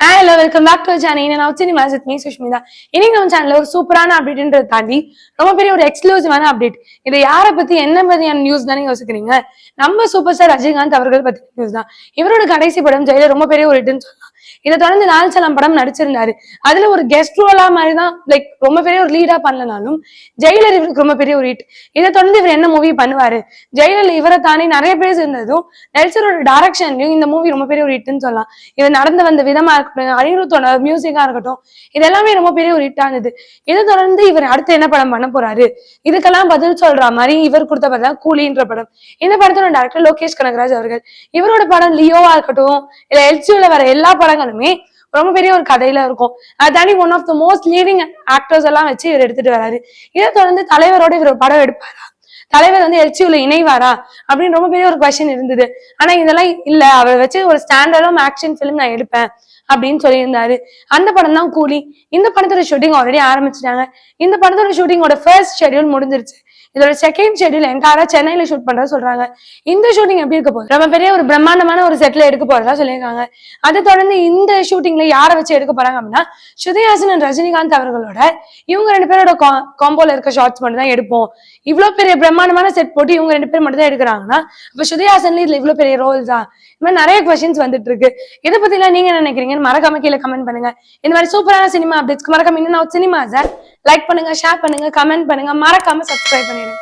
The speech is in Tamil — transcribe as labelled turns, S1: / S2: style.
S1: Hello welcome back to channel. நான் சினிமா வித் மீ சுஷ்மிதா. இன்னைக்கு நம்ம சேனல்ல ஒரு சூப்பரான அப்டேட்ன்றதை தாண்டி ரொம்ப பெரிய ஒரு எக்ஸ்க்ளூசிவான அப்டேட். இதை யாரை பத்தி என்ன மாதிரியான நியூஸ் தானே யோசிக்கிறீங்க? நம்ம சூப்பர் ஸ்டார் ரஜினிகாந்த் அவர்கள் பத்தி நியூஸ் தான். இவரோட கடைசி படம் ஜெயிலர் ரொம்ப பெரிய ஒரு ஹிட்னு சொல்லலாம். இதை தொடர்ந்து நால்சலாம் படம் நடிச்சிருந்தாரு. அதுல ஒரு கெஸ்ட் ரோலா மாதிரி தான், லைக் ரொம்ப பெரிய ஒரு லீடா பண்ணலனாலும் ஜெயிலர் இவருக்கு ரொம்ப பெரிய ஒரு ஹிட். இதை தொடர்ந்து இவர் என்ன மூவி பண்ணுவாரு? ஜெயிலர்ல இவரை தாண்டி நிறைய பேர் இருந்ததும் நெல்சனோட டைரக்ஷன்லயும் இந்த மூவி ரொம்ப பெரிய ஒரு ஹிட்னு சொல்லலாம். இவர் நடந்து வந்த விதமா இருக்கட்டும், அனிருத்தோட மியூசிக்கா இருக்கட்டும், இது எல்லாமே ரொம்ப பெரிய ஒரு ஹிட் ஆனது. இதை தொடர்ந்து இவர் அடுத்து என்ன படம் பண்ண போறாரு, இதுக்கெல்லாம் பதில் சொல்ற மாதிரி இவர் கொடுத்த படம் தான் கூலின்ற படம். இந்த படத்தோட டைரக்டர் லோகேஷ் கனகராஜ் அவர்கள். இவரோட படம் லியோவா இருக்கட்டும், இல்ல எல்சியூல வர எல்லா படங்களுமே ரொம்ப பெரிய ஒரு கதையில இருக்கும். அது தாண்டி one of the most leading actors எல்லாம் வச்சு இவர் எடுத்துட்டு வராரு. இதை தொடர்ந்து தலைவரோட இவர் படம் எடுப்பாரா, தலைவர் வந்து எல்சியூல இணைவாரா அப்படின்னு ரொம்ப பெரிய ஒரு கொஸ்டின் இருந்தது. ஆனா இதெல்லாம் இல்ல, அவரை வச்சு ஒரு ஸ்டாண்டர்டும் ஆக்ஷன் பிலிம் நான் எடுப்பேன் அப்படின்னு சொல்லியிருந்தாரு. அந்த படம் தான் கூலி. இந்த படத்தோட ஷூட்டிங் ஆல்ரெடி ஆரம்பிச்சிட்டாங்க. இந்த படத்தோட ஷூட்டிங்கோட ஃபர்ஸ்ட் ஷெட்யூல் முடிஞ்சிருச்சு. இதோட செகண்ட் ஷெட்யூல் என்டையரா சென்னையில ஷூட் பண்றதா சொல்றாங்க. இந்த ஷூட்டிங் எப்படி இருக்க போகுது, ரொம்ப பெரிய ஒரு பிரம்மாண்டமான ஒரு செட்ல எடுக்க போறதா சொல்லியிருக்காங்க. அதை தொடர்ந்து இந்த ஷூட்டிங்ல யாரை வச்சு எடுக்க போறாங்க அப்படின்னா, ஸ்ருதிஹாசன் அண்ட் ரஜினிகாந்த் அவர்களோட இவங்க ரெண்டு பேரோட காம்போல இருக்க ஷார்ட்ஸ் மட்டும் தான் எடுப்போம். இவ்வளவு பெரிய பிரம்மாண்டமான செட் போட்டு இவங்க ரெண்டு பேர் மட்டும் தான் எடுக்கிறாங்கன்னா அப்ப ஸ்ருதிஹாசன்ல இதுல இவ்வளவு பெரிய ரோல்ஸா? இந்த மாதிரி நிறைய கொஸ்டின்ஸ் வந்துட்டு இருக்கு. இதை பத்தி எல்லாம் நீங்க என்ன நினைக்கிறீங்கன்னு மறக்காம கீழே கமெண்ட் பண்ணுங்க. இந்த மாதிரி சூப்பரான சினிமா அப்டேட்ஸ்க்கு மறக்காம இன்னும் சினிமா லைக் பண்ணுங்க, ஷேர் பண்ணுங்க, கமெண்ட் பண்ணுங்க, மறக்காம சப்ஸ்கிரைப் பண்ணிடுங்க.